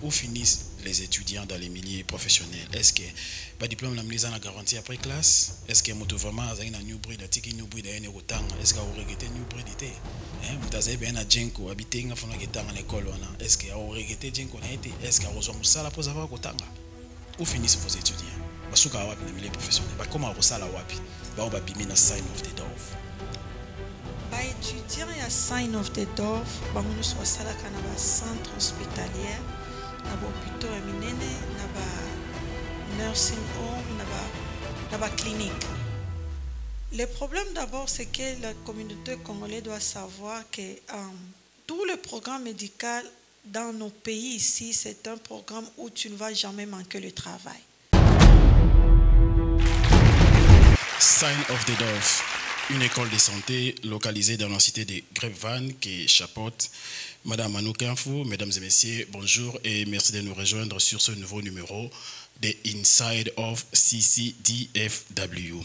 où finissent les étudiants dans les milieux professionnels? Est-ce que le diplôme la mise en garantie après classe? Est-ce que moto vraiment a un new breed a tiki new breed a une rotanga? Est-ce que vous regrettez new breed été? Mutazaï bien à Jenko habité nga fona getanga en école wana. Est-ce que vous regrettez Jenko na été? Est-ce que vous avez musala pour avoir rotanga? Où finissent vos étudiants? Basuka wapi na milieu professionnel? Ba comment vous sala wapi? Ba ba bimi na sign of the dove. Ba étudiant ya sign of the dove, bango nous soit sala kana ba centre hospitalier, na ba hôpital ya minene, na ba nursing home, na ba clinique. Le problème d'abord, c'est que la communauté congolaise doit savoir que tout le programme médical dans nos pays ici, c'est un programme où tu ne vas jamais manquer le travail. Sign of the Dove, une école de santé localisée dans la cité de Grapevine qui chapeaute Madame Manou Kinfou. Mesdames et messieurs, bonjour et merci de nous rejoindre sur ce nouveau numéro de Inside of CCDFW.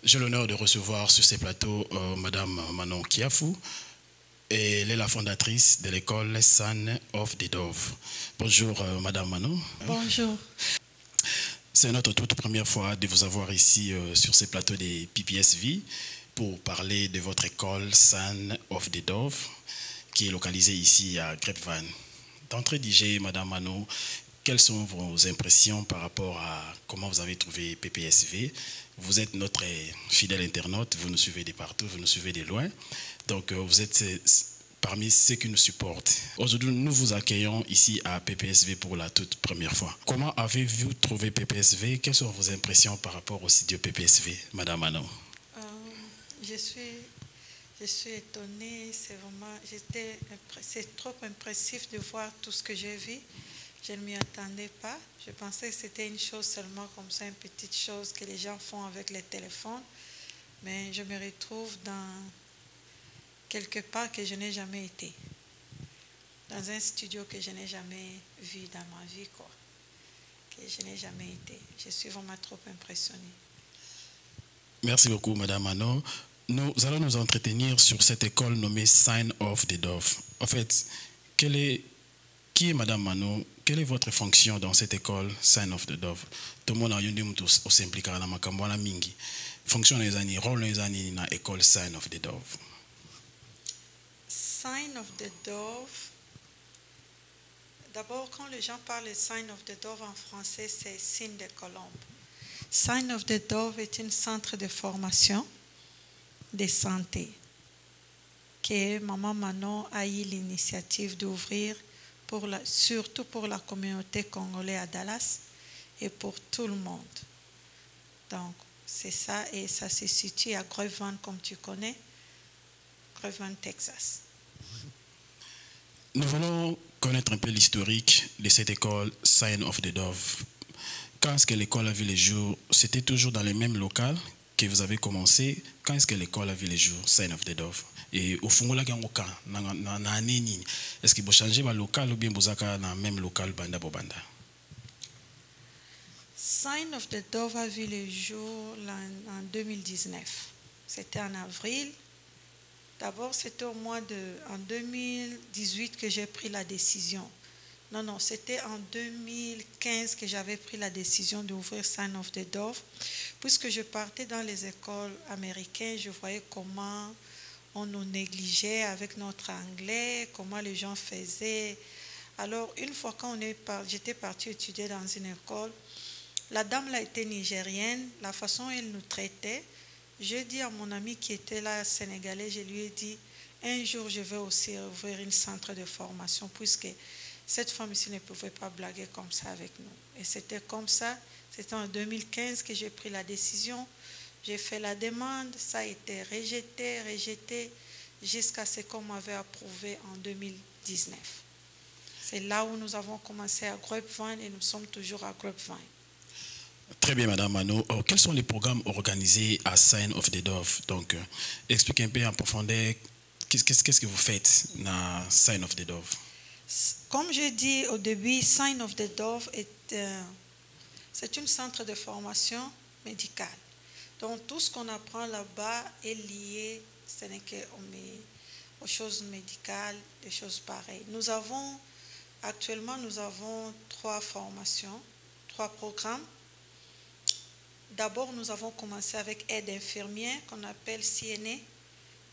J'ai l'honneur de recevoir sur ces plateaux Madame Manon Kiafou. Et elle est la fondatrice de l'école Sign of the Dove. Bonjour Madame Manon. Bonjour. C'est notre toute première fois de vous avoir ici sur ces plateaux de PPSV pour parler de votre école Sign of the Dove qui est localisée ici à Grapevine. D'entrée d'IG, Madame Manon, quelles sont vos impressions par rapport à comment vous avez trouvé PPSV? Vous êtes notre fidèle internaute, vous nous suivez de partout, vous nous suivez de loin. Donc vous êtes parmi ceux qui nous supportent. Aujourd'hui, nous vous accueillons ici à PPSV pour la toute première fois. Comment avez-vous trouvé PPSV? Quelles sont vos impressions par rapport au studio PPSV, Madame Manon? Je suis étonnée, c'est trop impressif de voir tout ce que j'ai vu. Je ne m'y attendais pas. Je pensais que c'était une chose seulement comme ça, une petite chose que les gens font avec les téléphones. Mais je me retrouve dans quelque part que je n'ai jamais été. Dans un studio que je n'ai jamais vu dans ma vie, quoi. Que je n'ai jamais été. Je suis vraiment trop impressionnée. Merci beaucoup, Madame Manon. Nous allons nous entretenir sur cette école nommée Sign of the Dove. En fait, qui est Madame Manon? Quelle est votre fonction dans cette école Sign of the Dove? Tout le monde a eu s'impliquer dans ma campagne mingi. Fonction les années, rôle les années dans l'école Sign of the Dove. Sign of the Dove. D'abord, quand les gens parlent de Sign of the Dove en français, c'est signe de colombe. Sign of the Dove est un centre de formation de santé que Maman Manon a eu l'initiative d'ouvrir surtout pour la communauté congolaise à Dallas et pour tout le monde. Donc, c'est ça, et ça se situe à Grapevine, comme tu connais, Grapevine, Texas. Nous voulons connaître un peu l'historique de cette école Sign of the Dove. Quand est-ce que l'école a vu les jours? C'était toujours dans les mêmes locales que vous avez commencé. Quand est-ce que l'école a vu les jours, Sign of the Dove? Et au fond, est-ce que vous changez le local ou bien vous êtes dans le même local banda bobanda? Sign of the Dove a vu le jour en 2019. C'était en avril. D'abord, c'était en 2018 que j'ai pris la décision. Non, c'était en 2015 que j'avais pris la décision d'ouvrir Sign of the Dove. Puisque je partais dans les écoles américaines, je voyais comment on nous négligeait avec notre anglais, comment les gens faisaient. Alors, une fois quand j'étais partie étudier dans une école, la dame là était nigérienne, la façon dont elle nous traitait, j'ai dit à mon ami qui était là, sénégalais, je lui ai dit, un jour je vais aussi ouvrir un centre de formation, puisque cette femme ici ne pouvait pas blaguer comme ça avec nous. Et c'était comme ça, c'était en 2015 que j'ai pris la décision. J'ai fait la demande, ça a été rejeté, jusqu'à ce qu'on m'avait approuvé en 2019. C'est là où nous avons commencé à Grapevine et nous sommes toujours à Grapevine. Très bien, Madame Manon. Quels sont les programmes organisés à Sign of the Dove? Donc, expliquez un peu en profondeur, qu'est-ce que vous faites dans Sign of the Dove? Comme j'ai dit au début, Sign of the Dove c'est un centre de formation médicale. Donc, tout ce qu'on apprend là-bas est lié, ce n'est qu'aux choses médicales, des choses pareilles. Nous avons Actuellement, nous avons 3 formations, 3 programmes. D'abord, nous avons commencé avec aide infirmière qu'on appelle CNA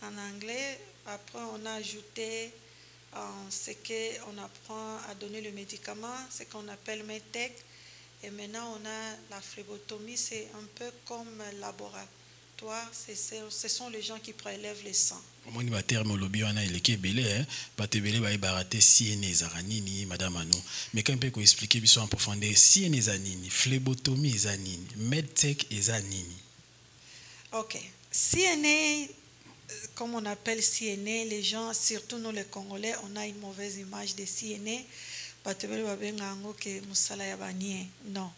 en anglais. Après, on a ajouté ce qu'on apprend à donner le médicament, ce qu'on appelle MEDTEC. Et maintenant, on a la phlébotomie, c'est un peu comme laboratoire. Ce sont les gens qui prélèvent le sang. Omoni ba terme lobi wana eleki ebele bato ebele bayebaka te CNA ezaka nini madame Ano mais quand mpe ko expliquer biso en profondeur CNA eza nini, phlébotomie eza nini, medtech eza nini? Ok, CNA, comme on appelle CNA, les gens, surtout nous les Congolais, on a une mauvaise image de CNA. Bato ebele babenga yango ke musala ya banien. Non.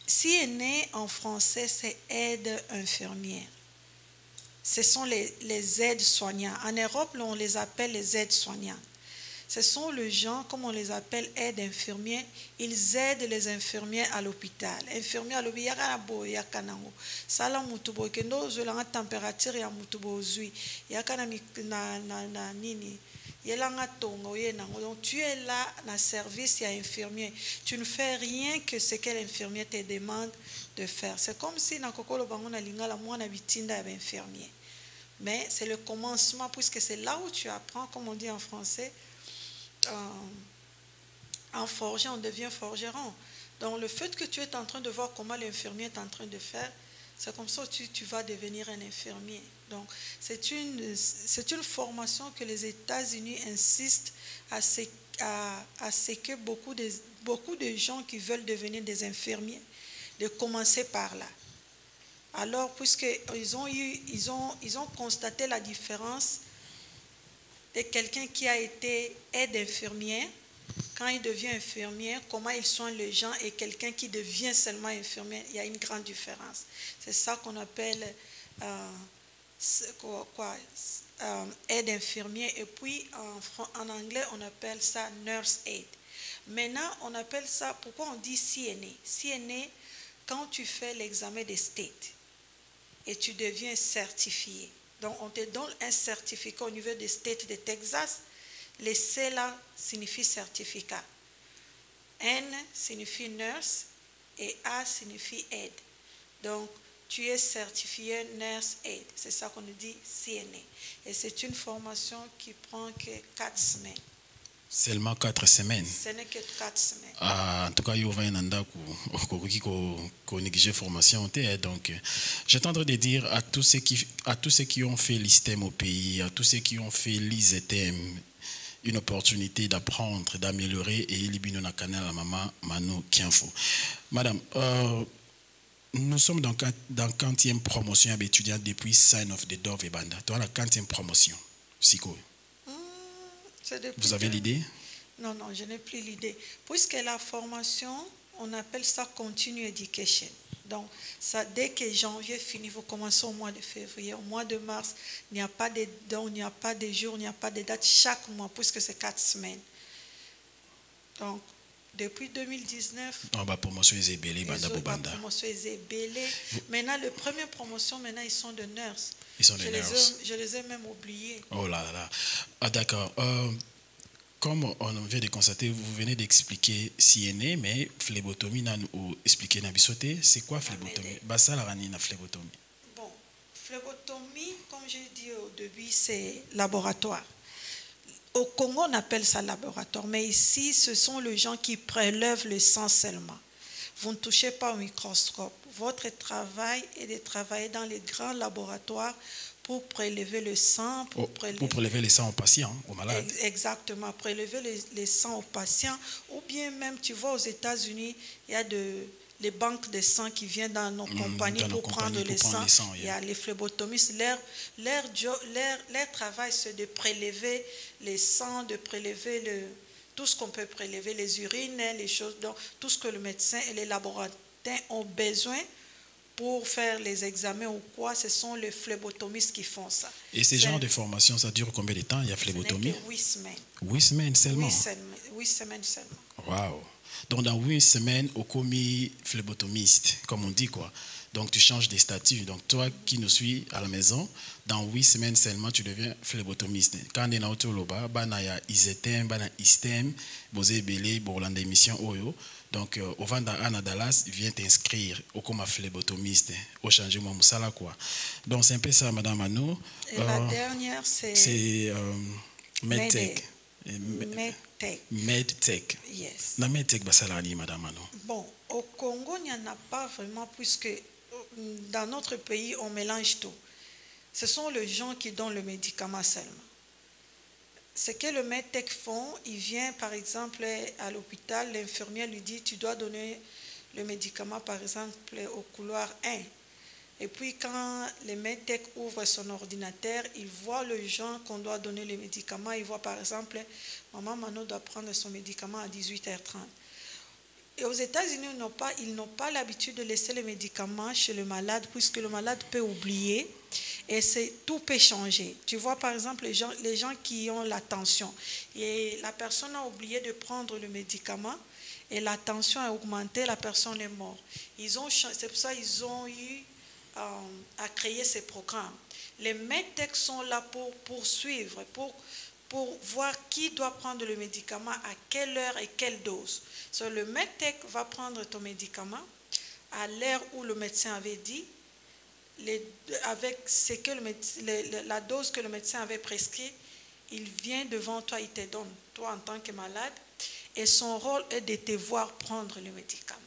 CNA en français c'est aide infirmière. Ce sont les aides-soignants. En Europe, on les appelle les aides-soignants. Ce sont les gens, comme on les appelle, aides infirmières. Ils aident les infirmiers à l'hôpital. Infirmiers à l'hôpital, il y a sala mutubo kendo la température ya mutubo zui. Ya kana na nini. Donc tu es là dans le service, il y a infirmier. Tu ne fais rien que ce que l'infirmier te demande de faire. C'est comme si dans Kokolo Bango Lingala, moi, on bitinda infirmier. Mais c'est le commencement, puisque c'est là où tu apprends, comme on dit en français, en forgeant, on devient forgeron. Donc le fait que tu es en train de voir comment l'infirmier est en train de faire, c'est comme ça que tu vas devenir un infirmier. Donc c'est une formation que les États-Unis insistent à ce que beaucoup de gens qui veulent devenir des infirmiers, de commencer par là. Alors, puisqu'ils ont constaté la différence de quelqu'un qui a été aide infirmière, quand il devient infirmière, comment il soigne les gens, et quelqu'un qui devient seulement infirmière, il y a une grande différence. C'est ça qu'on appelle aide infirmière, et puis en anglais, on appelle ça nurse aid. Maintenant, on appelle ça, pourquoi on dit CNA? CNA, quand tu fais l'examen des states, et tu deviens certifié. Donc, on te donne un certificat au niveau des States de Texas. Le C là signifie certificat. N signifie nurse et A signifie aide. Donc, tu es certifié nurse aide. C'est ça qu'on dit CNA. Et c'est une formation qui prend que 4 semaines. Seulement 4 semaines. Ce n'est que 4 semaines. En tout cas, il y a une formation. Donc, j'ai tendance de dire à tous ceux qui ont fait l'ISTEM au pays, à tous ceux qui ont fait l'ISETEM, une opportunité d'apprendre, d'améliorer, et il y a un canal à maman Manu Kianfo. Madame, nous sommes dans la 40e promotion d'étudiants depuis Sign of the Dove et Banda. Toi, la 40e promotion, Siko. Vous avez l'idée? Non, je n'ai plus l'idée. Puisque la formation, on appelle ça Continue Education. Donc, ça, dès que janvier finit, vous commencez au mois de février. Au mois de mars, il n'y a pas de dons, il n'y a pas de jours, il n'y a pas de dates chaque mois, puisque c'est 4 semaines. Donc, depuis 2019, promotion est belé, promotion est belé. Maintenant, la première promotion, ils sont de nurses. Ils sont des nurses. Je les ai même oubliés. Oh là là. Ah d'accord. Comme on vient de constater, vous venez d'expliquer CNA, mais phlébotomie, ou expliquer Nabisoté, c'est quoi phlébotomie? Bassa la ranine phlébotomie. Bon, phlébotomie, comme j'ai dit au début, c'est laboratoire. Au Congo, on appelle ça laboratoire, mais ici, ce sont les gens qui prélèvent le sang seulement. Vous ne touchez pas au microscope. Votre travail est de travailler dans les grands laboratoires pour prélever le sang. Pour prélever le sang aux patients, aux malades. Exactement, prélever le sang aux patients. Ou bien même, tu vois, aux États-Unis, il y a les banques de sang qui viennent dans nos compagnies pour prendre le sang. Il y a les phlébotomistes. Leur travail, c'est de prélever les sangs, de prélever tout ce qu'on peut prélever, les urines, les choses, donc, tout ce que le médecin et les laboratoires ont besoin pour faire les examens ou quoi, ce sont les phlébotomistes qui font ça. Et ces genres de formation, ça dure combien de temps? Il y a phlébotomie? 8 semaines. 8 semaines seulement? 8 semaines seulement. Waouh! Donc dans 8 semaines, au commis phlébotomiste, comme on dit quoi. Donc tu changes de statut. Donc toi qui nous suis à la maison, dans 8 semaines seulement, tu deviens phlebotomiste. Quand on est dans Autoloba, il y a ISETEM, il y a ISTEM, Bosé Belé, Borland émission Oyo. Donc au Vanda Anna Dallas vient t'inscrire au comme phlebotomiste, au changement Moussala quoi. Donc c'est un peu ça, Madame Ano. Et la dernière, c'est MedTech. MedTech. MedTech. Yes. Dans MedTech, Bassalani, Madame Ano. Bon, au Congo, il n'y en a pas vraiment, puisque dans notre pays, on mélange tout. Ce sont les gens qui donnent le médicament seulement. Ce que le MedTech font, il vient par exemple à l'hôpital, l'infirmière lui dit tu dois donner le médicament par exemple au couloir 1. Et puis quand le MedTech ouvre son ordinateur, il voit le gens qu'on doit donner le médicament. Il voit par exemple, maman Mano doit prendre son médicament à 18h30. Et aux États-Unis, ils n'ont pas l'habitude de laisser les médicaments chez le malade, puisque le malade peut oublier et tout peut changer. Tu vois, par exemple, les gens qui ont la tension, et la personne a oublié de prendre le médicament, et la tension a augmenté, la personne est morte. C'est pour ça qu'ils ont eu à créer ces programmes. Les MedTech sont là pour poursuivre, pour voir qui doit prendre le médicament, à quelle heure et quelle dose. Le MedTech va prendre ton médicament à l'heure où le médecin avait dit, avec la dose que le médecin avait prescrit, il vient devant toi, il te donne, toi en tant que malade, et son rôle est de te voir prendre le médicament.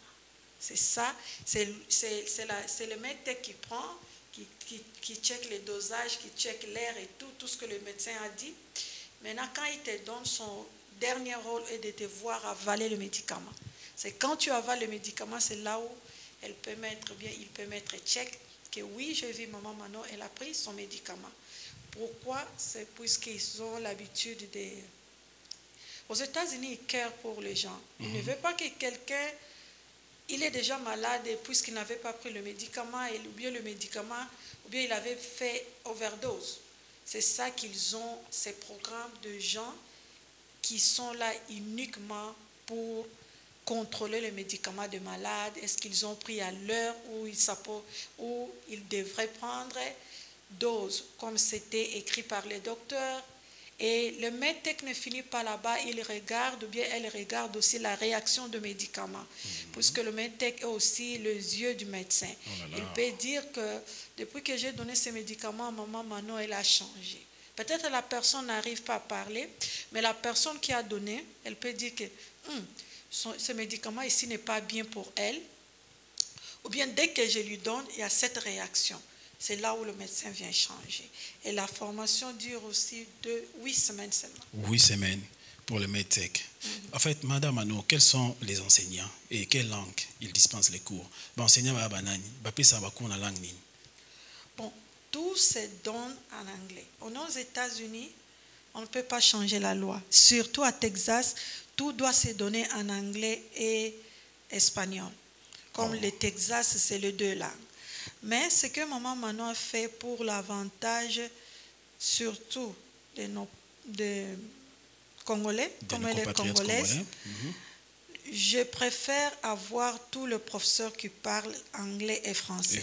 C'est ça, c'est le MedTech qui prend, qui check les dosages, qui check l'air et tout ce que le médecin a dit. Maintenant, quand il te donne, son dernier rôle est de te voir avaler le médicament. C'est quand tu avales le médicament, c'est là où il peut mettre check que oui, j'ai vu maman Manon, elle a pris son médicament. Pourquoi? C'est puisqu'ils ont l'habitude de... Aux États-Unis, ils carent pour les gens. Ils ne veulent pas que quelqu'un, il est déjà malade et puisqu'il n'avait pas pris le médicament, ou bien il avait fait overdose. C'est ça qu'ils ont, ces programmes de gens qui sont là uniquement pour contrôler les médicaments de malades. Est-ce qu'ils ont pris à l'heure où ils devraient prendre dose, comme c'était écrit par les docteurs. Et le MedTech ne finit pas là-bas, il regarde, ou bien elle regarde aussi la réaction du médicament, puisque le MedTech est aussi les yeux du médecin. Il peut dire que depuis que j'ai donné ces médicaments à maman Manon, elle a changé. Peut-être la personne n'arrive pas à parler, mais la personne qui a donné, elle peut dire que ce médicament ici n'est pas bien pour elle, ou bien dès que je lui donne, il y a cette réaction. C'est là où le médecin vient changer. Et la formation dure aussi 8 semaines seulement. 8 semaines pour le MedTech. En fait, Madame Ano, quels sont les enseignants et quelle langue ils dispensent les cours? Enseignants à Banani, ça va cours en langue ni. Bon, tout se donne en anglais. Aux États-Unis, on ne peut pas changer la loi. Surtout à Texas, tout doit se donner en anglais et espagnol. Comme le Texas, c'est les deux langues. Mais ce que maman Manon a fait pour l'avantage, surtout de Congolais, comme elle est congolaise, je préfère avoir tous les professeurs qui parlent anglais et français.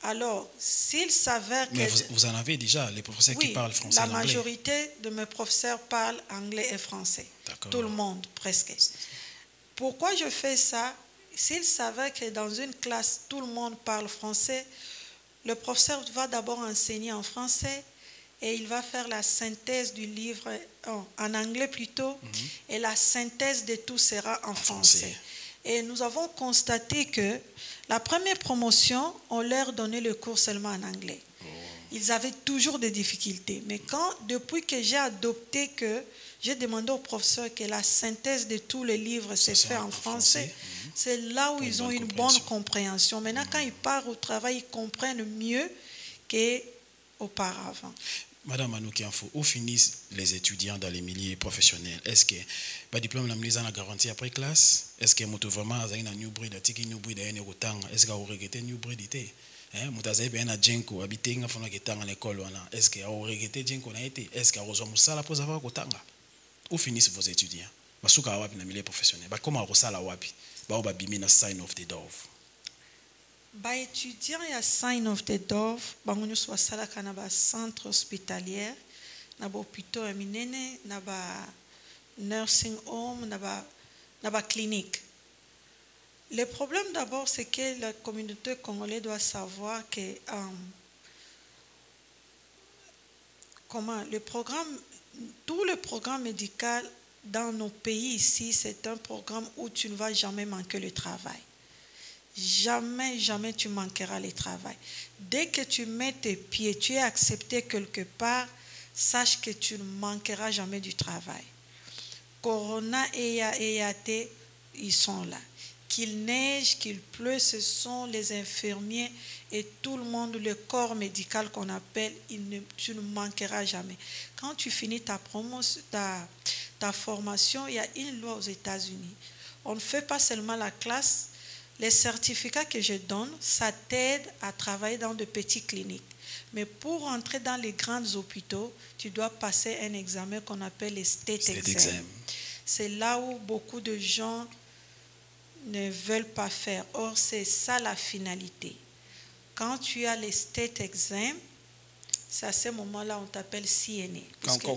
Alors, s'il s'avère que... Mais vous en avez déjà, les professeurs qui parlent français et anglais? La majorité de mes professeurs parlent anglais et français. Tout le monde, presque. Pourquoi je fais ça? S'il s'avère que dans une classe, tout le monde parle français, le professeur va d'abord enseigner en français et il va faire la synthèse du livre, en anglais plutôt, et la synthèse de tout sera en français. Et nous avons constaté que la première promotion, on leur donnait le cours seulement en anglais. Ils avaient toujours des difficultés. Mais depuis que j'ai adopté j'ai demandé aux professeurs que la synthèse de tous les livres se fait en français, c'est là où ils ont une bonne compréhension. Maintenant, quand ils partent au travail, ils comprennent mieux qu'auparavant. Madame Anoukianfo, où finissent les étudiants dans les milieux professionnels? Est-ce que le diplôme la garantie après classe? Est-ce que vous vraiment avez un new breed, est-ce que vous regrettez un new breed? Est-ce que vous regrettez Djenko na été? Est-ce que vous avez ça pour avoir Kotanga? Où finissent vos étudiants? Basuka wapi na milieu professionnel? Comment vous ça la wapi? Ba bimi na sign of the dove. Bah, étudiant, il y a Sign of the Dove, bangonyo soit sala kanaba centre hospitalier, naba hôpital eminene, naba nursing home, naba clinique. Le problème d'abord, c'est que la communauté congolaise doit savoir que tout le programme médical dans nos pays ici, c'est un programme où tu ne vas jamais manquer le travail. Jamais, jamais tu manqueras le travail. Dès que tu mets tes pieds, tu es accepté quelque part, sache que tu ne manqueras jamais du travail. Corona et EAT, ils sont là. Qu'il neige, qu'il pleut, ce sont les infirmiers et tout le monde, le corps médical qu'on appelle, tu ne manqueras jamais. Quand tu finis ta formation, il y a une loi aux États-Unis. On ne fait pas seulement la classe. Les certificats que je donne, ça t'aide à travailler dans de petites cliniques. Mais pour entrer dans les grands hôpitaux, tu dois passer un examen qu'on appelle le State Exam. C'est là où beaucoup de gens ne veulent pas faire. Or, c'est ça la finalité. Quand tu as le State Exam, c'est à ce moment-là on t'appelle CNA.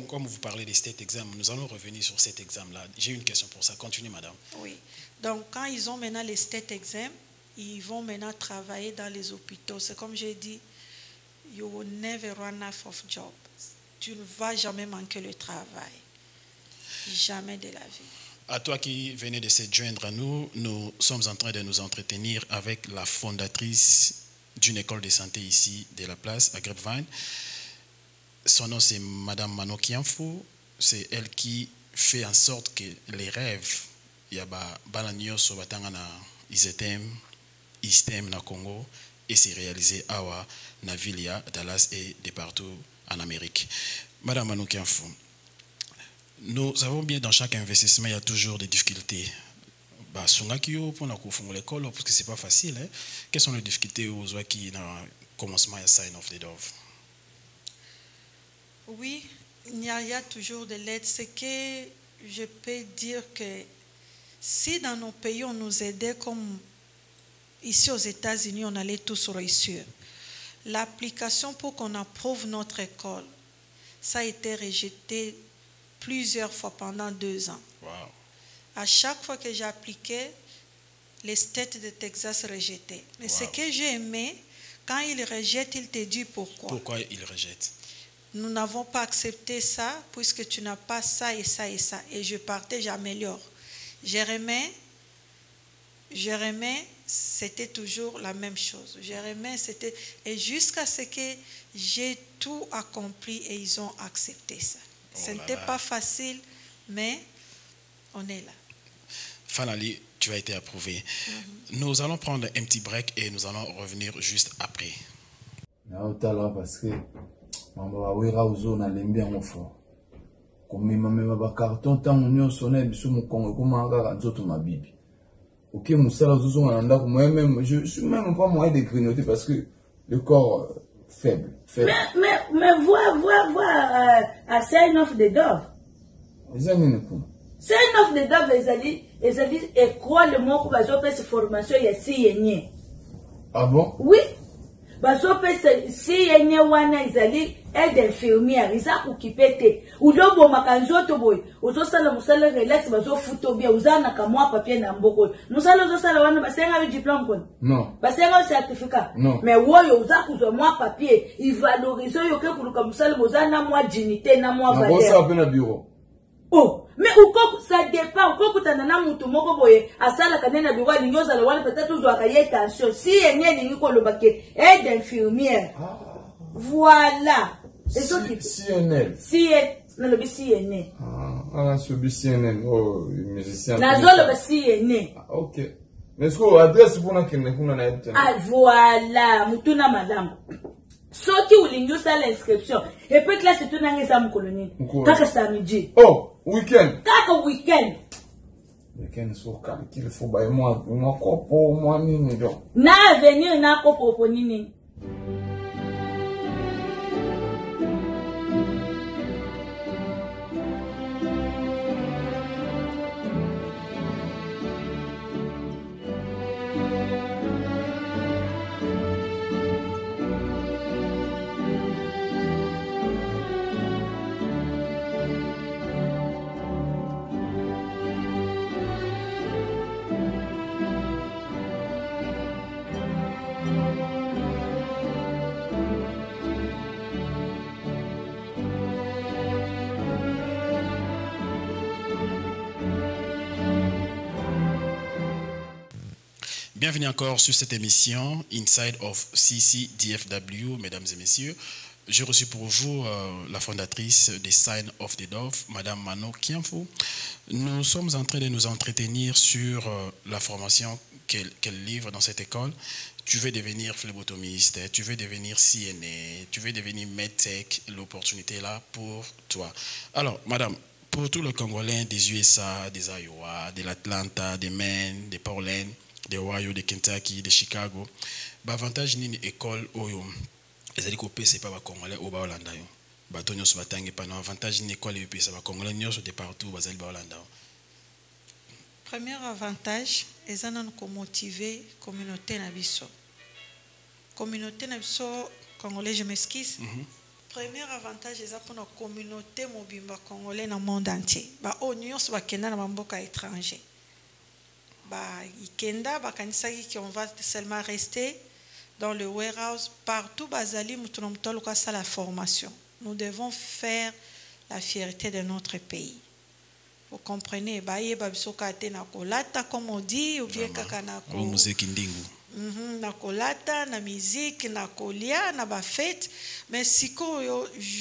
Comme vous parlez des State Exam, nous allons revenir sur cet examen-là. J'ai une question pour ça. Continuez, madame. Oui. Donc, quand ils ont maintenant les State Exam, ils vont maintenant travailler dans les hôpitaux. C'est comme j'ai dit, you will never run out of jobs. Tu ne vas jamais manquer le travail. Jamais de la vie. À toi qui venez de se joindre à nous, nous sommes en train de nous entretenir avec la fondatrice d'une école de santé ici de la place, à Grapevine. Son nom, c'est Madame Mano Kiamfo. C'est elle qui fait en sorte que les rêves, il y a balanyo so batanga na ISTEM na Congo, et c'est réalisé à na Vilia, Dallas et de partout en Amérique. Madame Mano Kiamfo, nous savons bien dans chaque investissement, il y a toujours des difficultés. Pour l'école, parce que ce n'est pas facile. Hein? Quelles sont les difficultés aux gens qui dans le commencement à Sign of the Dove? Oui, il y a toujours de l'aide. Ce que je peux dire que si dans nos pays on nous aidait comme ici aux États-Unis, on allait tous réussir. L'application pour qu'on approuve notre école, ça a été rejeté plusieurs fois pendant 2 ans. Wow. À chaque fois que j'appliquais, les States de Texas rejetaient. Mais ce que j'ai aimé, quand ils rejettent, ils te disent pourquoi. Pourquoi ils rejettent? Nous n'avons pas accepté ça, puisque tu n'as pas ça et ça et ça. Et je partais, j'améliore. Jérémie, c'était toujours la même chose. Jérémie, c'était... Et jusqu'à ce que j'ai tout accompli et ils ont accepté ça. Ce n'était pas facile, mais on est là. Fanali, tu as été approuvé. Nous allons prendre un petit break et nous allons revenir juste après. Parce que je suis même pas moyen de grignoter parce que le corps faible. Mais vois à Sign of the Dove. Sign of the Dove, ils ont dit, et quoi le mot que vous cette formation, il y a si. Ah bon? Oui. Parce que si yenye wana izali aide infirmière iza ukipete udobo makanzoto boy uzosala musala relax bazo futo bien uzana kamwa papier na mboko musala uzosala wana basenga le diplôme kon non basenga le certificat non mais woyo uzakuzwa mwa papier il valorise yo ke kuluka musala uzana mwa dignité na mwa valeur ça pe na bureau. Oh, mais où ça dépend, où tu as un mouton moko boye, à ça la canne na bureau, l'ignoz à la wall peut-être tous doit cahier tension. Si il y a une école baquet, aide infirmière. Voilà. Et ça qui CNL. Non le CNL. Ah, ce CNL, oh, musicien. Na zolo ba CNL. OK. Mais est-ce que adresse pour na kene kuna na yete? Ah voilà, mutuna madame. Soki ulingi ça l'inscription. Et puis là c'est tout nangeza mkoloni. Kaka samedi. Oh, week-end. Kaka week-end. Week-end so kam qu'il faut ba moi kopo moi nini donc. Na venir na kopo nini. Bienvenue encore sur cette émission Inside of CCDFW, mesdames et messieurs. J'ai reçu pour vous la fondatrice des Sign of the Dove, Madame Mano Kiamfo. Nous sommes en train de nous entretenir sur la formation qu'elle livre dans cette école. Tu veux devenir phlebotomiste, tu veux devenir CNA, tu veux devenir MedTech, l'opportunité est là pour toi. Alors, Madame, pour tous les Congolais des USA, des Iowa, de l'Atlanta, des Maine, des Portland, des Ohio, des Kentucky, des Chicago, l'avantage d'une école où les alliés c'est pas les Congolais au Baolanda. Batonyo se batangue pas avantage d'une école et c'est les Congolais de partout aux alliés Baolanda. Premier avantage, ils ont motivé la communauté nabiso. Communauté nabiso congolais, je m'excuse. Premier avantage, ils ont pour la communauté mobimba congolais dans le monde entier. Ba onion se bakenda na mboka étranger. Ba ikenda ba kanisa qui on va seulement rester dans le warehouse partout bazali mutunomtolo ka sa la formation. Nous devons faire la fierté de notre pays. Vous comprenez, baye babisoka te na kolata comme on dit ou bien kaka na ko musique ndingu. Na kolata na musique na kolia na ba fête, mais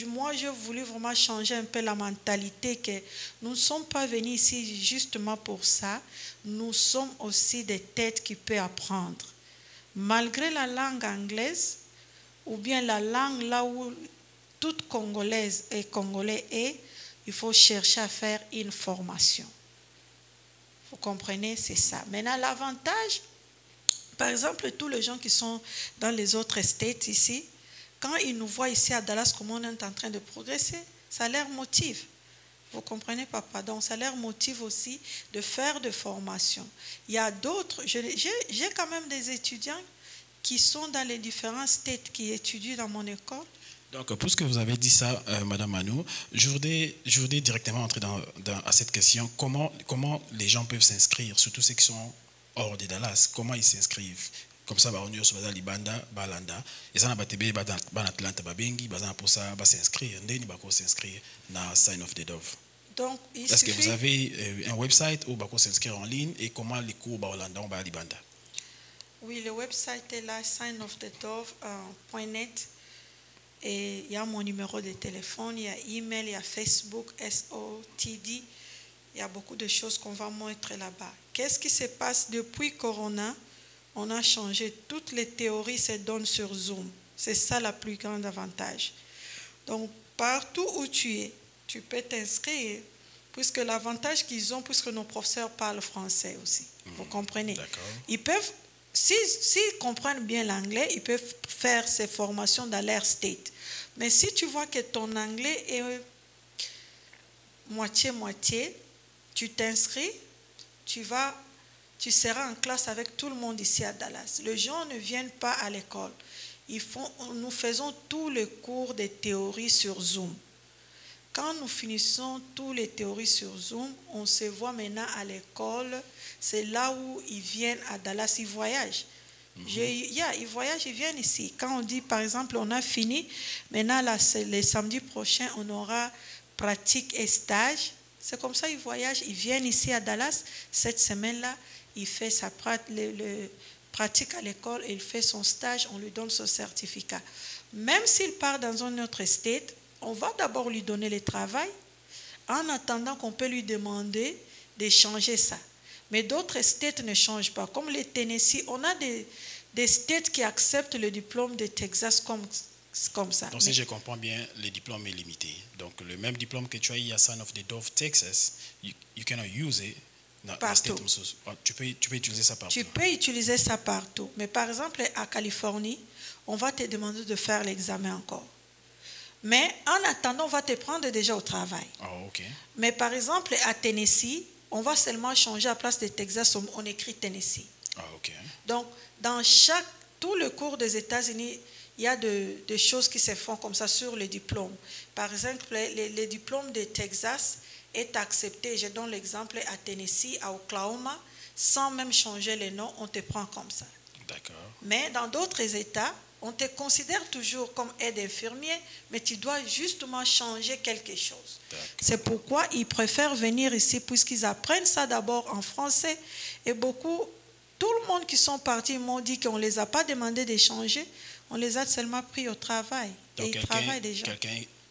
moi j'ai voulu vraiment changer un peu la mentalité que nous ne sommes pas venus ici justement pour ça, nous sommes aussi des têtes qui peuvent apprendre. Malgré la langue anglaise ou bien la langue là où toute Congolaise et Congolais est, il faut chercher à faire une formation. Vous comprenez, c'est ça. Maintenant, l'avantage, par exemple, tous les gens qui sont dans les autres States ici, quand ils nous voient ici à Dallas, comment on est en train de progresser, ça leur motive. Vous comprenez, papa? Donc, ça leur motive aussi de faire des formations. Il y a d'autres, j'ai quand même des étudiants qui sont dans les différents States qui étudient dans mon école. Donc, puisque vous avez dit ça, Madame Mano, je voudrais directement entrer à cette question. Comment les gens peuvent s'inscrire, surtout ceux qui sont hors de Dallas? Comment ils s'inscrivent? Comme ça, on y a Libanda, Balanda, et ça, on a Atlanta, Babengi, pour ça, s'inscrire. On s'inscrire dans Sign of the Dove. Donc, est-ce que vous avez un website où on s'inscrire en ligne et comment les cours Balanda, on va à Libanda? Oui, le website est là, signofthetove.net. Et il y a mon numéro de téléphone, il y a email, il y a Facebook, SOTD. Il y a beaucoup de choses qu'on va montrer là-bas. Qu'est-ce qui se passe depuis Corona? On a changé. Toutes les théories se donnent sur Zoom. C'est ça le plus grand avantage. Donc, partout où tu es, tu peux t'inscrire. Puisque l'avantage qu'ils ont, puisque nos professeurs parlent français aussi. Vous comprenez? Ils peuvent... S'ils comprennent bien l'anglais, ils peuvent faire ces formations dans leur state. Mais si tu vois que ton anglais est moitié-moitié, tu t'inscris, tu seras en classe avec tout le monde ici à Dallas. Les gens ne viennent pas à l'école. Nous faisons tous les cours de théorie sur Zoom. Quand nous finissons tous les théories sur Zoom, on se voit maintenant à l'école. C'est là où ils viennent à Dallas, ils voyagent. Ils voyagent, ils viennent ici. Quand on dit, par exemple, on a fini, maintenant, là, le samedi prochain, on aura pratique et stage. C'est comme ça, ils voyagent, ils viennent ici à Dallas. Cette semaine-là, il fait sa pratique à l'école et il fait son stage, on lui donne son certificat. Même s'il part dans un autre state, on va d'abord lui donner le travail en attendant qu'on peut lui demander de changer ça. Mais d'autres states ne changent pas. Comme les Tennessee, on a des states qui acceptent le diplôme de Texas comme ça. Donc, si je comprends bien, le diplôme est limité. Donc, le même diplôme que tu as eu à Sign of the Dove, Texas, you cannot use it. Partout. Tu peux utiliser ça partout. Tu peux utiliser ça partout. Mais par exemple, à Californie, on va te demander de faire l'examen encore. Mais en attendant, on va te prendre déjà au travail. Oh, okay. Mais par exemple, à Tennessee, on va seulement changer à la place de Texas, on écrit Tennessee. Ah, okay. Donc, dans tout le cours des États-Unis, il y a des choses qui se font comme ça sur le diplôme. Par exemple, le diplôme de Texas est accepté. Je donne l'exemple à Tennessee, à Oklahoma, sans même changer les noms, on te prend comme ça. D'accord. Mais dans d'autres États, on te considère toujours comme aide infirmier, mais tu dois justement changer quelque chose. C'est pourquoi ils préfèrent venir ici, puisqu'ils apprennent ça d'abord en français. Et beaucoup Tout le monde qui sont partis m'ont dit qu'on ne les a pas demandé d'échanger, on les a seulement pris au travail. Donc, et ils travaillent déjà.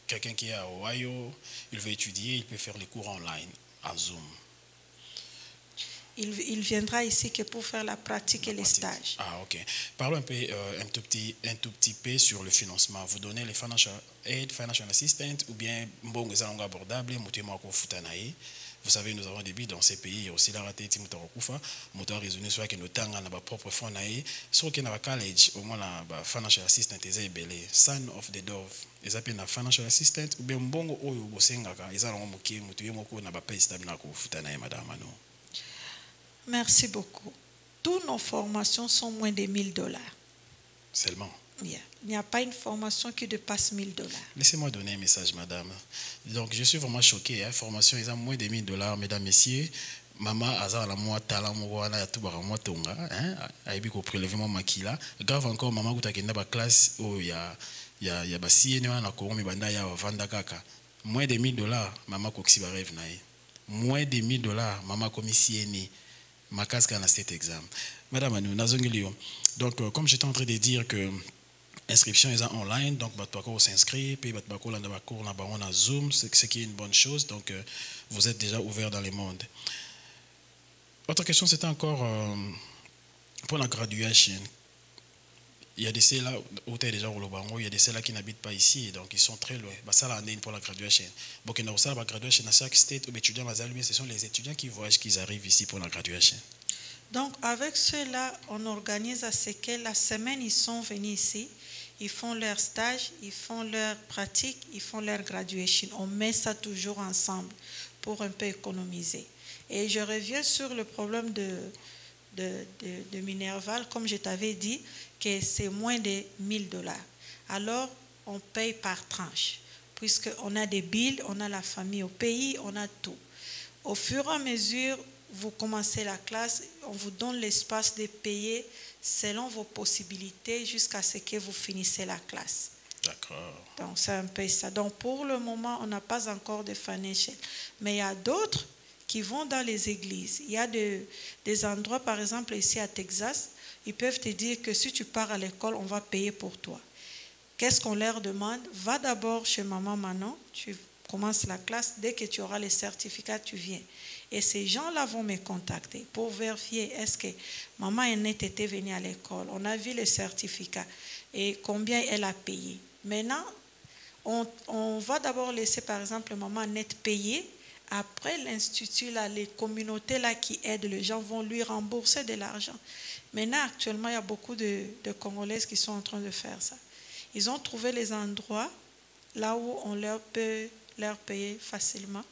Quelqu'un qui est à Ohio, il veut étudier, il peut faire les cours online, en Zoom. Il viendra ici que pour faire la pratique et les stages. Ah, ok. Parlons un peu, un tout petit peu sur le financement. Vous donnez les financial aid, financial assistant, ou bien bon, les langues abordables, vous savez, nous avons des billes dans ces pays, aussi la raté, Timutarokufa, Mouta raisonné soit que nous tanga na propre fonds naï, soit que na college, au moins la financial assistant, est belé, son of the dove, ils appellent na financial assistant, ou bien bongo oyo bosengaka, ils allons moquer, mutuye moko na bapay stable na kofuta naï, madame Mano. Merci beaucoup. Toutes nos formations sont moins de $1000. Seulement. Yeah. Il n'y a pas une formation qui dépasse $1000. Laissez-moi donner un message, madame. Donc, je suis vraiment choqué. Hein. Formation, ils ont moins de $1000, mesdames, messieurs. Maman, Azar, la moi, talent, moi, la tout, moi, tonga. Aïbi, ko prélèvement makila. Grave encore, maman, tu as une classe où il y a basi, il y a un courant, mais il y a vanda kaka. Moins de $1000, maman, koksi ba rêve naï. Moins de $1000, maman, comme ici, ma casque à cet examen. Madame Anou, donc, comme j'étais en train de dire que inscription est en online, donc on s'inscrit, puis on a Zoom, ce qui est une bonne chose, donc vous êtes déjà ouvert dans le monde. Autre question, c'était encore pour la graduation. Il y a des ceux-là où tu es déjà au Lobango, il y a des ceux-là qui n'habitent pas ici, donc ils sont très loin. Ça, là, pour la graduation. Donc, la graduation à chaque state où étudiants, ce sont les étudiants qui voyagent, qui arrivent ici pour la graduation. Donc, avec ceux-là, on organise à ce que la semaine, ils sont venus ici, ils font leur stage, ils font leur pratique, ils font leur graduation. On met ça toujours ensemble pour un peu économiser. Et je reviens sur le problème de Minerval, comme je t'avais dit, que c'est moins de $1000. Alors, on paye par tranche, puisqu'on a des billes, on a la famille au pays, on a tout. Au fur et à mesure, vous commencez la classe, on vous donne l'espace de payer selon vos possibilités jusqu'à ce que vous finissez la classe. D'accord. Donc, c'est un peu ça. Donc, pour le moment, on n'a pas encore de financial. Mais il y a d'autres qui vont dans les églises. Il y a des endroits, par exemple, ici à Texas, ils peuvent te dire que si tu pars à l'école, on va payer pour toi. Qu'est-ce qu'on leur demande? Va d'abord chez maman Manon, tu commences la classe, dès que tu auras les certificats, tu viens. Et ces gens-là vont me contacter pour vérifier est-ce que maman Annette était venue à l'école. On a vu les certificats et combien elle a payé. Maintenant, on va d'abord laisser, par exemple, maman Annette payer. Après, l'institut, là, les communautés là, qui aident les gens vont lui rembourser de l'argent. Maintenant, actuellement, il y a beaucoup de Congolaises qui sont en train de faire ça. Ils ont trouvé les endroits là où on leur peut leur payer facilement.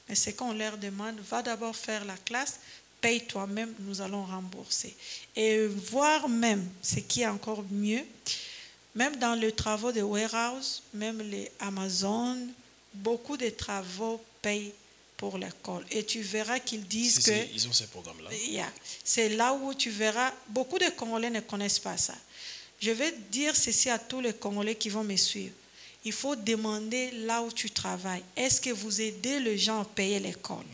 Mais c'est qu'on leur demande, va d'abord faire la classe, paye toi-même, nous allons rembourser. Et voire même, ce qui est encore mieux, même dans les travaux de warehouse, même les Amazon, beaucoup de travaux payent pour l'école. Et tu verras qu'ils disent que... Ils ont ces programmes-là. Yeah, c'est là où tu verras, beaucoup de Congolais ne connaissent pas ça. Je vais dire ceci à tous les Congolais qui vont me suivre. Il faut demander là où tu travailles. Est-ce que vous aidez les gens à payer l'école?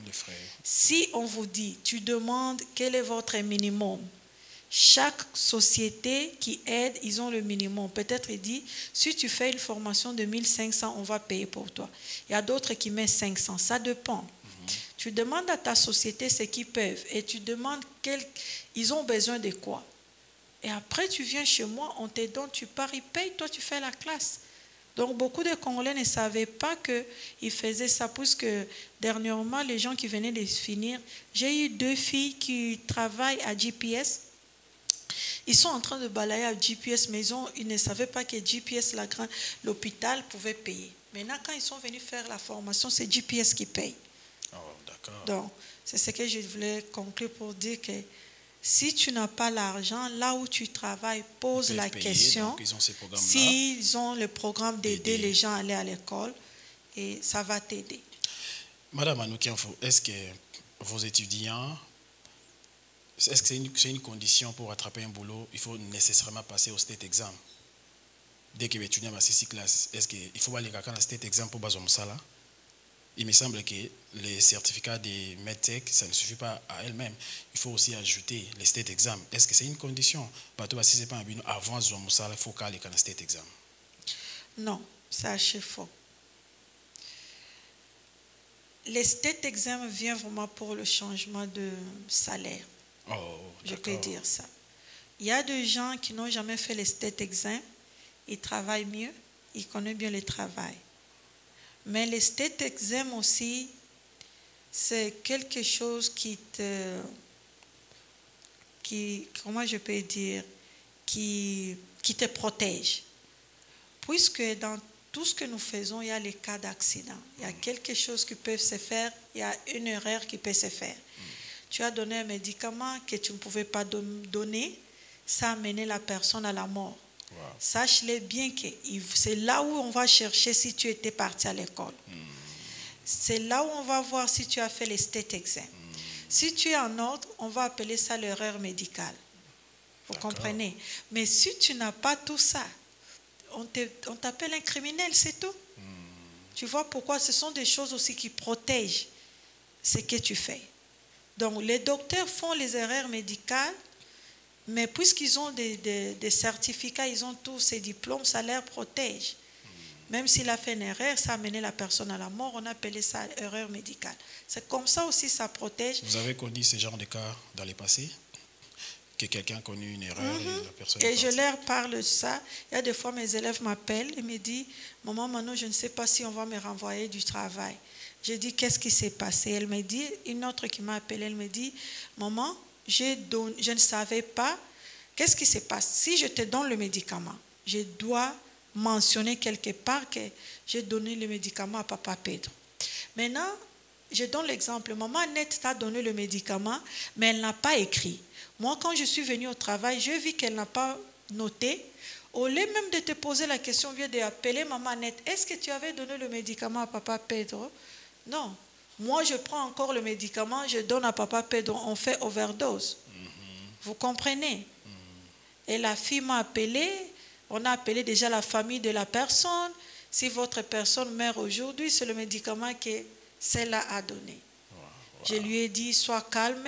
Si on vous dit, tu demandes quel est votre minimum. Chaque société qui aide, ils ont le minimum. Peut-être il dit, si tu fais une formation de 1500, on va payer pour toi. Il y a d'autres qui mettent 500. Ça dépend. Tu demandes à ta société ce qu'ils peuvent et tu demandes ils ont besoin de quoi. Et après, tu viens chez moi, on te donne, tu pars, ils payent, toi tu fais la classe. Donc, beaucoup de Congolais ne savaient pas qu'ils faisaient ça, puisque dernièrement, les gens qui venaient de finir, j'ai eu 2 filles qui travaillent à GPS. Ils sont en train de balayer à GPS, mais ils ne savaient pas que GPS, l'hôpital, pouvait payer. Maintenant, quand ils sont venus faire la formation, c'est GPS qui paye. Oh, d'accord. Donc, c'est ce que je voulais conclure pour dire que si tu n'as pas l'argent, là où tu travailles, pose la question. Donc, ils ont ces programmes-là. S'ils ont le programme d'aider les gens à aller à l'école, et ça va t'aider. Madame Anoukianfo, est-ce que vos étudiants, est-ce que c'est une condition pour attraper un boulot? Il faut nécessairement passer au state exam. Dès que l'étudiant a 6 classes, est-ce qu'il faut aller à la state exam pour baser ça là? il me semble que les certificats des MEDTech, ça ne suffit pas à elle-même. Il faut aussi ajouter les state exams. Est-ce que c'est une condition? Si c'est pas un but, avant, il faut caler le state exam. Non, c'est assez faux. Les state exams viennent vraiment pour le changement de salaire. Oh, je peux dire ça. Il y a des gens qui n'ont jamais fait les state exams, ils travaillent mieux, ils connaissent bien le travail. Mais les state exams aussi, c'est quelque chose comment je peux dire, qui te protège. Puisque dans tout ce que nous faisons, il y a les cas d'accident. Il y a quelque chose qui peut se faire, il y a une erreur qui peut se faire. Tu as donné un médicament que tu ne pouvais pas donner, ça a amené la personne à la mort. Wow. Sache-le bien que c'est là où on va chercher si tu étais parti à l'école. C'est là où on va voir si tu as fait les state exams. Si tu es en ordre, on va appeler ça l'erreur médicale. Vous comprenez? Mais si tu n'as pas tout ça, on t'appelle un criminel, c'est tout. Tu vois pourquoi? Ce sont des choses aussi qui protègent ce que tu fais. Donc, les docteurs font les erreurs médicales, mais puisqu'ils ont des certificats, ils ont tous ces diplômes, ça les protège. Même s'il a fait une erreur, ça a amené la personne à la mort, on appelait ça erreur médicale. C'est comme ça aussi, ça protège. Vous avez connu ce genre de cas dans le passé? Que quelqu'un a connu une erreur et la personne et je leur parle de ça. Il y a des fois, mes élèves m'appellent et me disent, maman, maintenant, je ne sais pas si on va me renvoyer du travail. Je dis, qu'est-ce qui s'est passé? Elle me dit, une autre qui m'a appelée, elle me dit, maman, je ne savais pas, qu'est-ce qui se passe? Si je te donne le médicament, je dois mentionner quelque part que j'ai donné le médicament à papa Pedro. Maintenant, je donne l'exemple. Maman Annette t'a donné le médicament, mais elle n'a pas écrit. Moi, quand je suis venue au travail, j'ai vu qu'elle n'a pas noté. Au lieu même de te poser la question, vient d'appeler maman Annette, est-ce que tu avais donné le médicament à papa Pedro? Non. Moi, je prends encore le médicament, je donne à papa Pedro, on fait overdose. Vous comprenez? Et la fille m'a appelé, on a appelé déjà la famille de la personne. Si votre personne meurt aujourd'hui, c'est le médicament que celle-là a donné. Je lui ai dit, sois calme,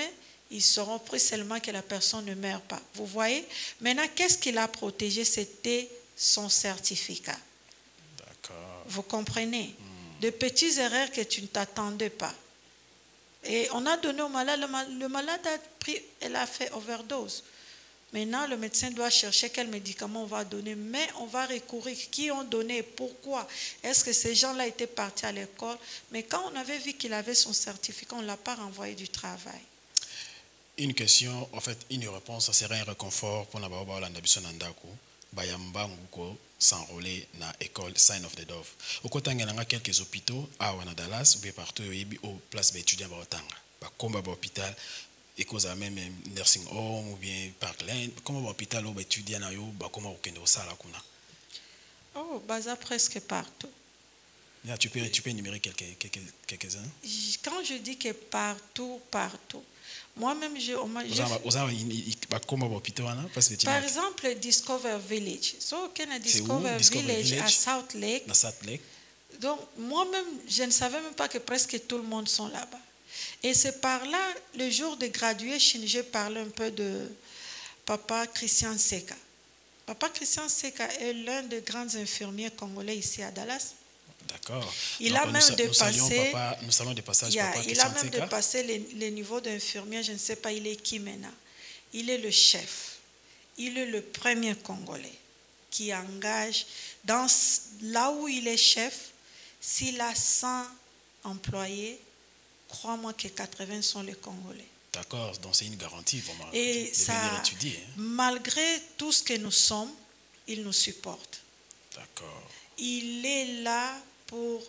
ils seront pris seulement que la personne ne meurt pas. Vous voyez? Maintenant, qu'est-ce qu'il a protégé? C'était son certificat. D'accord. Vous comprenez? De petites erreurs que tu ne t'attendais pas. Et on a donné au malade, le malade a pris, elle a fait overdose. Maintenant, le médecin doit chercher quel médicament on va donner, mais on va recourir. Qui ont donné? Pourquoi? Est-ce que ces gens-là étaient partis à l'école? Mais quand on avait vu qu'il avait son certificat, on ne l'a pas renvoyé du travail. Une question, en fait, une réponse, ça serait un réconfort pour Nabaoba Baolandabison Nandako, Bayamba Nguko, s'enrôler dans l'école Sign of the Dove. Au côté, il y a quelques hôpitaux à Dallas, ou bien partout, au place d'étudiants à Otanga. Comme à l'hôpital, et cause à même nursing home ou bien Parkland, comme à l'hôpital, ou étudiants à yo, comme au Kendo Sala Kuna. Oh, baza presque partout. Tu peux énumérer quelques-uns? Quand je dis que partout, partout, moi-même, par exemple, Discover Village. So, quand a Discover Village à South Lake. Donc, moi-même, je ne savais même pas que presque tout le monde sont là-bas. Et c'est par là, le jour de graduation, j'ai parlé un peu de Papa Christian Seka. Papa Christian Seka est l'un des grands infirmiers congolais ici à Dallas. D'accord. Il a même dépassé. Nous allons dépasser Il a même dépassé les niveaux d'infirmier. Je ne sais pas, il est qui maintenant. Il est le chef. Il est le premier Congolais qui engage. Là où il est chef, s'il a 100 employés, crois-moi que 80 sont les Congolais. D'accord, donc c'est une garantie vraiment. Et ça, venir étudier. Malgré tout ce que nous sommes, il nous supporte. D'accord. Il est là pour...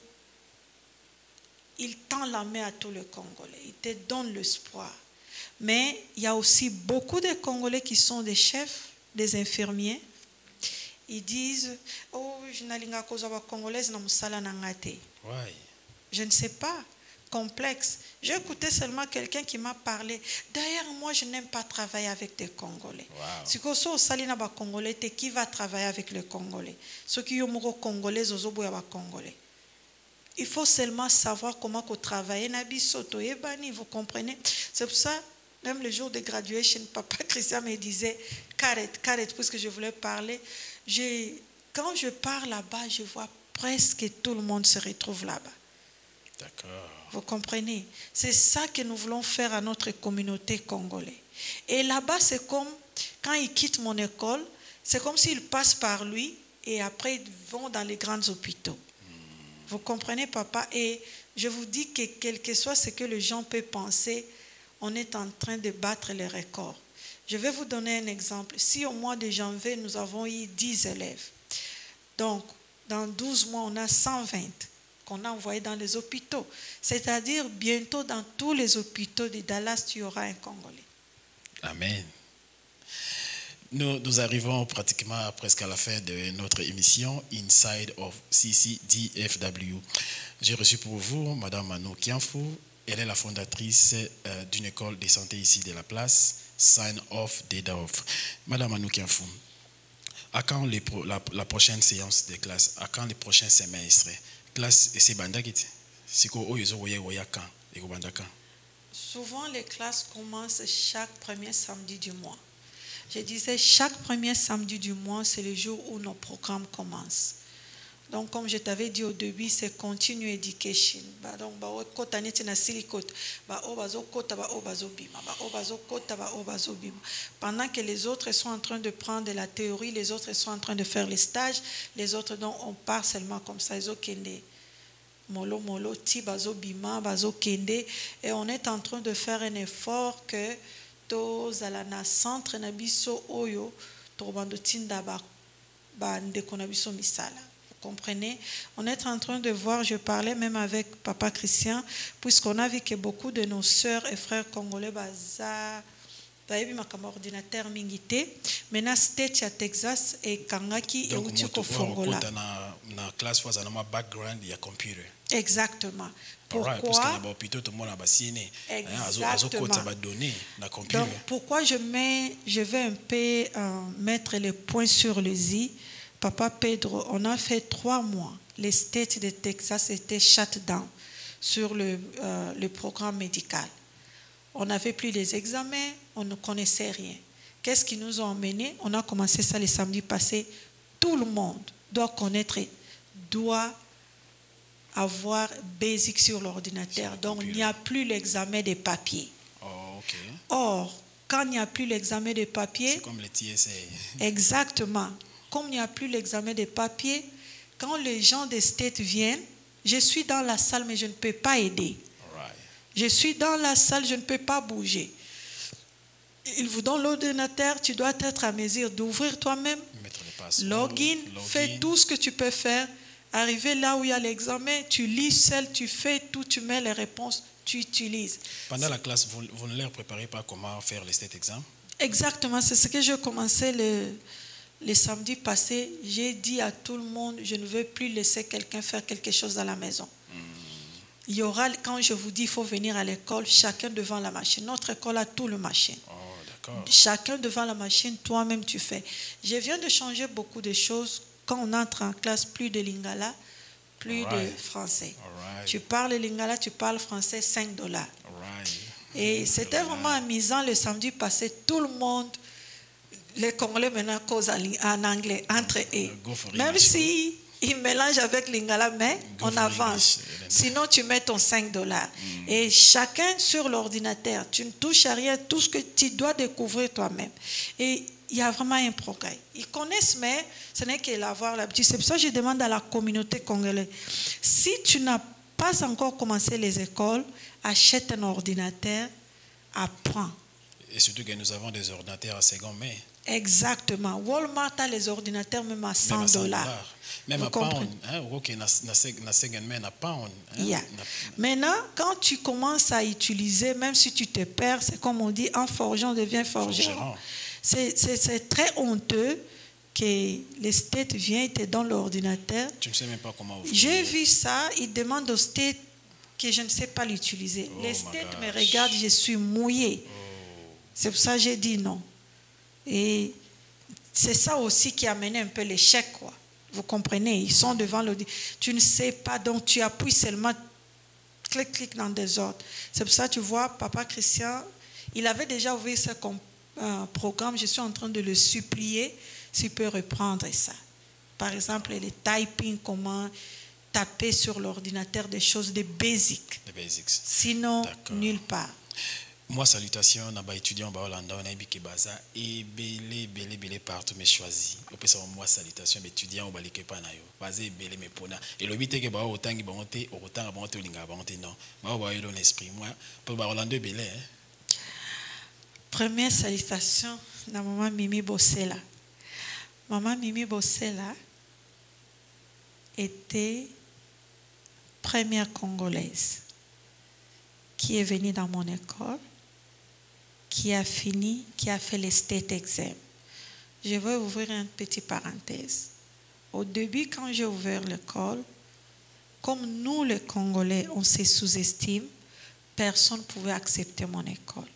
Il tend la main à tous les Congolais. Il te donne l'espoir. Mais il y a aussi beaucoup de Congolais qui sont des chefs, des infirmiers. Ils disent, oh, je n'ai pas de Congolais, je ne sais pas. Complexe. J'ai écouté seulement quelqu'un qui m'a parlé. D'ailleurs, moi, je n'aime pas travailler avec des Congolais. Si vous avez Congolais, qui va travailler avec les Congolais? Ceux qui sont Congolais, Congolais. Il faut seulement savoir comment travailler. Vous comprenez? C'est pour ça, même le jour de graduation, Papa Christian me disait, Karet, puisque je voulais parler. Quand je pars là-bas, je vois presque tout le monde se retrouve là-bas. D'accord. Vous comprenez? C'est ça que nous voulons faire à notre communauté congolaise. Et là-bas, c'est comme, quand ils quittent mon école, c'est comme s'ils passent par lui et après ils vont dans les grands hôpitaux. Vous comprenez, papa? Et je vous dis que quel que soit ce que les gens peuvent penser, on est en train de battre les records. Je vais vous donner un exemple. Si au mois de janvier, nous avons eu 10 élèves, donc dans 12 mois, on a 120 qu'on a envoyés dans les hôpitaux. C'est-à-dire, bientôt dans tous les hôpitaux de Dallas, tu auras un Congolais. Amen. Nous arrivons pratiquement presque à la fin de notre émission Inside of CCDFW. J'ai reçu pour vous Madame Manou Kianfou. Elle est la fondatrice d'une école de santé ici de la place, Sign of the Dove. Madame Manou Kianfou, à quand la prochaine séance de classe? À quand les prochains semestres? Classe, c'est bandagit. Souvent, les classes commencent chaque premier samedi du mois. Je disais, chaque premier samedi du mois, c'est le jour où nos programmes commencent. Donc, comme je t'avais dit au début, c'est Continue Education. Donc, pendant que les autres sont en train de prendre la théorie, les autres sont en train de faire les stages, les autres, donc, on part seulement comme ça. Molo, ti bazo bima, bazo kende, et on est en train de faire un effort que tous à la centre na biso oyo tobando tinda ba ndeko na biso misala. Vous comprenez? On est en train de voir, je parlais même avec Papa Christian, puisqu'on a vu que beaucoup de nos sœurs et frères congolais baza bayebi makama ordinateur mingité, maintenant state ya Texas et kangaki et uti ko fongola. Na classe fois na background ya computer. Exactement. Pourquoi? Donc, pourquoi je vais un peu mettre les points sur le i. Papa Pedro, on a fait 3 mois. Les States de Texas étaient shut down sur le programme médical. On n'avait plus les examens, on ne connaissait rien. Qu'est-ce qui nous a emmenés? On a commencé ça le samedi passé. Tout le monde doit connaître, doit avoir basic sur l'ordinateur. Donc, il n'y a plus l'examen des papiers. Oh, okay. Or, quand il n'y a plus l'examen des papiers... C'est comme le TSA. Exactement. Comme il n'y a plus l'examen des papiers, quand les gens des States viennent, je suis dans la salle, mais je ne peux pas aider. Right. Je suis dans la salle, je ne peux pas bouger. Ils vous donnent l'ordinateur, tu dois être à mesure d'ouvrir toi-même. Login, fais tout ce que tu peux faire. Arriver là où il y a l'examen, tu lis seul, tu fais tout, tu mets les réponses, tu utilises. Pendant la classe, vous ne leur préparez pas comment faire les state exams? Exactement, c'est ce que j'ai commencé le samedi passé. J'ai dit à tout le monde, je ne veux plus laisser quelqu'un faire quelque chose à la maison. Il y aura, quand je vous dis, il faut venir à l'école, chacun devant la machine. Notre école a tout le machine. Oh, d'accord. Chacun devant la machine, toi-même tu fais. Je viens de changer beaucoup de choses. Quand on entre en classe, plus de lingala, plus de français. Tu parles lingala, tu parles français, $5. Et c'était vraiment amusant le samedi passé. Tout le monde, les Congolais maintenant causent en anglais entre eux. Même si ils mélangent avec lingala, mais on avance. Sinon, tu mets ton $5. Et chacun sur l'ordinateur, tu ne touches à rien, tout ce que tu dois découvrir toi-même. Et il y a vraiment un progrès. Ils connaissent, mais ce n'est qu'à l'avoir l'habitude. C'est pour ça que je demande à la communauté congolaise, si tu n'as pas encore commencé les écoles, achète un ordinateur, apprends. Et surtout que nous avons des ordinateurs à seconde main. Exactement. Walmart a les ordinateurs même à $100. Même à pound. Maintenant, quand tu commences à utiliser, même si tu te perds, c'est comme on dit, en forgeant, on devient forgeron. C'est très honteux que les States viennent et te donnent l'ordinateur. Tu ne sais même pas comment ouvrir. J'ai vu ça, ils demandent aux States que je ne sais pas l'utiliser. Les States me regardent, je suis mouillé. C'est pour ça que j'ai dit non. Et c'est ça aussi qui a amené un peu l'échec, quoi. Vous comprenez? Ils sont devant l'audit. Tu ne sais pas, donc tu appuies seulement, clic dans des ordres. C'est pour ça que tu vois, Papa Christian, il avait déjà ouvert ce programme. Je suis en train de le supplier s'il peut reprendre ça. Par exemple, les typing, comment taper sur l'ordinateur des choses de basiques. Sinon, nulle part. Moi, salutations à étudiants en Hollande, on a été baza et belé partout mais choisi. On peut savoir moi salutations étudiants au balike panayo. Basé belé me pona. Et le but est que ba autant qui bonté, autant bonté ou linga bonté non. Ba ba yo l'esprit moi pour ba Hollande belé. Première salutation à maman Mimi Bossela. Maman Mimi Bossela était première Congolaise qui est venue dans mon école, qui a fait les state exam. Je vais ouvrir une petite parenthèse. Au début, quand j'ai ouvert l'école, comme nous les Congolais, on se sous-estime, personne ne pouvait accepter mon école.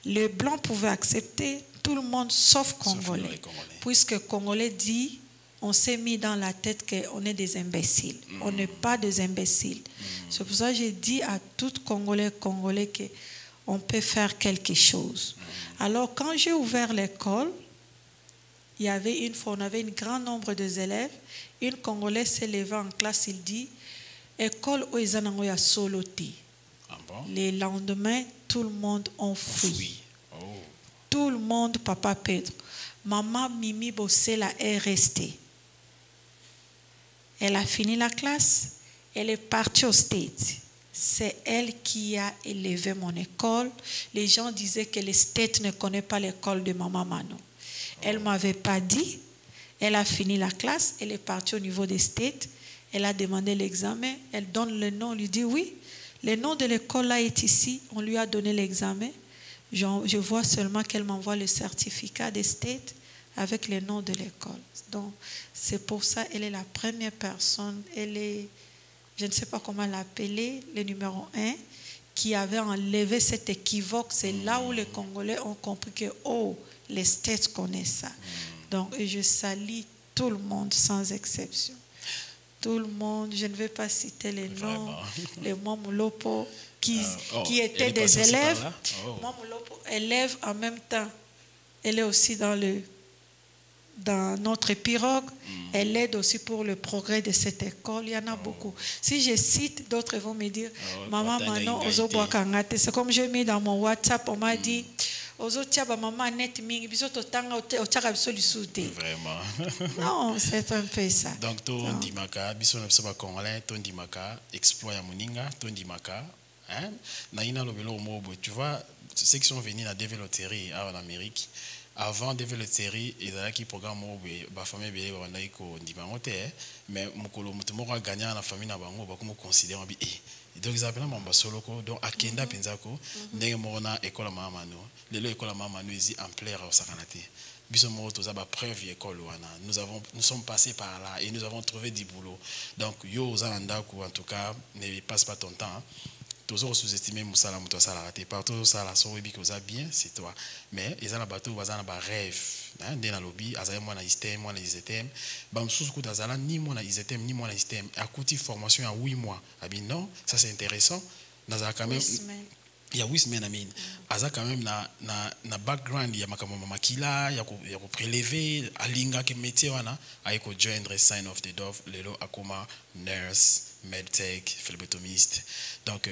Les Blancs pouvaient accepter tout le monde sauf Congolais. Puisque Congolais dit, on s'est mis dans la tête qu'on est des imbéciles. On n'est pas des imbéciles. C'est pour ça que j'ai dit à tout Congolais qu'on peut faire quelque chose. Alors, quand j'ai ouvert l'école, il y avait on avait un grand nombre d'élèves. Une Congolaise s'est levée en classe, il dit, école Oezanangoya Soloti. Les lendemains, tout le monde a fui. Tout le monde, Papa Pedro. Maman Mimi Bossela est restée. Elle a fini la classe. Elle est partie au States. C'est elle qui a élevé mon école. Les gens disaient que les States ne connaissent pas l'école de Maman Mano. Elle ne m'avait pas dit. Elle a fini la classe. Elle est partie au niveau des States. Elle a demandé l'examen. Elle donne le nom. On lui dit oui. Le nom de l'école là est ici. On lui a donné l'examen. Je vois seulement qu'elle m'envoie le certificat des States avec le nom de l'école. Donc, c'est pour ça qu'elle est la première personne. Elle est, je ne sais pas comment l'appeler, le numéro 1, qui avait enlevé cet équivoque. C'est là où les Congolais ont compris que, oh, les States connaissent ça. Donc, je salue tout le monde sans exception. Tout le monde, je ne vais pas citer les noms, les Momulopo, qui étaient des élèves. Momulopo, élève en même temps. Elle est aussi dans notre pirogue. Elle aide aussi pour le progrès de cette école. Il y en a beaucoup. Si je cite, d'autres vont me dire, Maman Manon, c'est comme j'ai mis dans mon WhatsApp, on m'a dit, vraiment. Non, c'est un peu ça. Donc, ton dimaka, biso na psaba congolais, ton dimaka, exploit ya moninga, ton dimaka, hein? Naina lobelo mobo, tu vois, ceux qui sont venus à développer en Amérique, avant de développer, ils avaient qui programme mobo, ba famille belle, ba naiko ndimangote, mais mukolo mutumo a gagné la famille na bango, ba comme considérer bi donc ils appellent mon basoloko donc akenda penzako ndenge mona école mama mano lelo école mama mano ici en plaire au sakanate biso mo toza ba preuve école wana nous sommes passés par là et nous avons trouvé du boulot donc yo ozalanda ko en tout cas ne passe pas ton temps toujours sous-estimer musala muto sala raté partout ça la so webi que vous a bien c'est toi mais ils ont la bateau bazana ba rêve hein dans lobby azaya moi na système moi na système bam sous coup d'azala ni moi na système ni moi na système a coûté formation à 8 mois abi non ça c'est intéressant nazala quand même il y a 8 semaines amin aza quand même na background ya makambo makila ya ko prélever alinga ke métier wana ayiko joindre Sign of the Dove lelo akoma nurse medtech phlebotomiste donc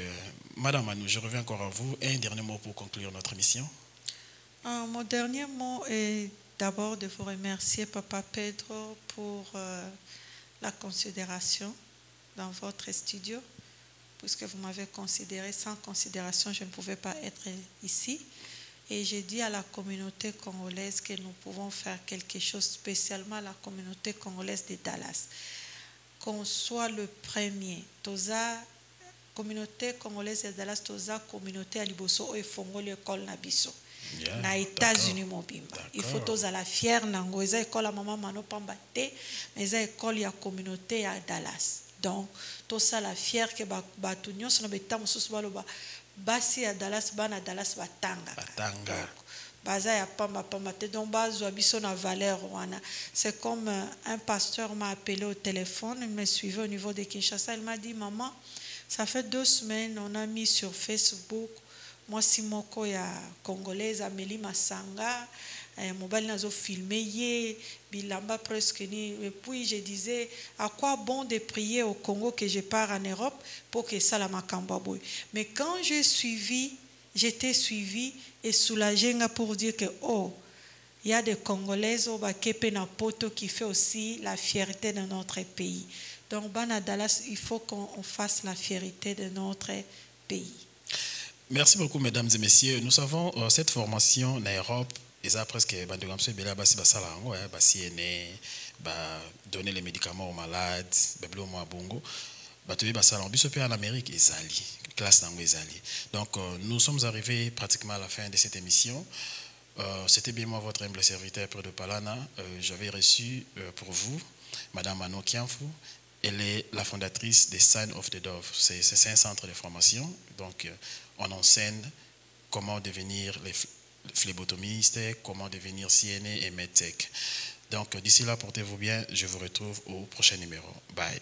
madame Manou je reviens encore à vous un dernier mot pour conclure notre émission. Mon dernier mot est d'abord de vous remercier Papa Pedro pour la considération dans votre studio. Puisque vous m'avez considéré, sans considération, je ne pouvais pas être ici. Et j'ai dit à la communauté congolaise que nous pouvons faire quelque chose, spécialement à la communauté congolaise de Dallas. Qu'on soit le premier. Toza, communauté congolaise de Dallas, Toza, communauté à Liboso, et Fongo, l'école Nabiso. Na États-Unis mobimba. Il faut toza la fière nango. Eza école à maman Mano Pambate, mais eza école ya communauté à Dallas. Donc, tout ça, la fière que Batunion, son habitant, basi à Dallas, bana Dallas, batanga. baza ya pamba te donc bazwa biso na valeur wana. C'est comme un pasteur m'a appelé au téléphone, il me suivait au niveau de Kinshasa, il m'a dit maman, ça fait 2 semaines on a mis sur Facebook moi simoko ya congolaise Amélie Masanga, mobile nazo filmé ye bilamba presque ni, et puis je disais à quoi bon de prier au Congo que je pars en Europe pour que ça la makamba boy. Mais quand j'étais suivi et soulagé pour dire que oh, il y a des Congolaises au Bakepe na Poto qui fait aussi la fierté de notre pays. Donc Bana Dallas, il faut qu'on fasse la fierté de notre pays. Merci beaucoup, mesdames et messieurs. Nous savons cette formation en Europe, ils ont presque donner les médicaments aux malades, en Amérique, classe donc nous sommes arrivés pratiquement à la fin de cette émission. C'était bien moi, votre humble serviteur Près de Palana. J'avais reçu pour vous Madame Mano Kianfou. Elle est la fondatrice des Sign of the Dove. C'est un centre de formation. Donc, on enseigne comment devenir les phlébotomistes, comment devenir CNA et MedTech. Donc, d'ici là, portez-vous bien. Je vous retrouve au prochain numéro. Bye.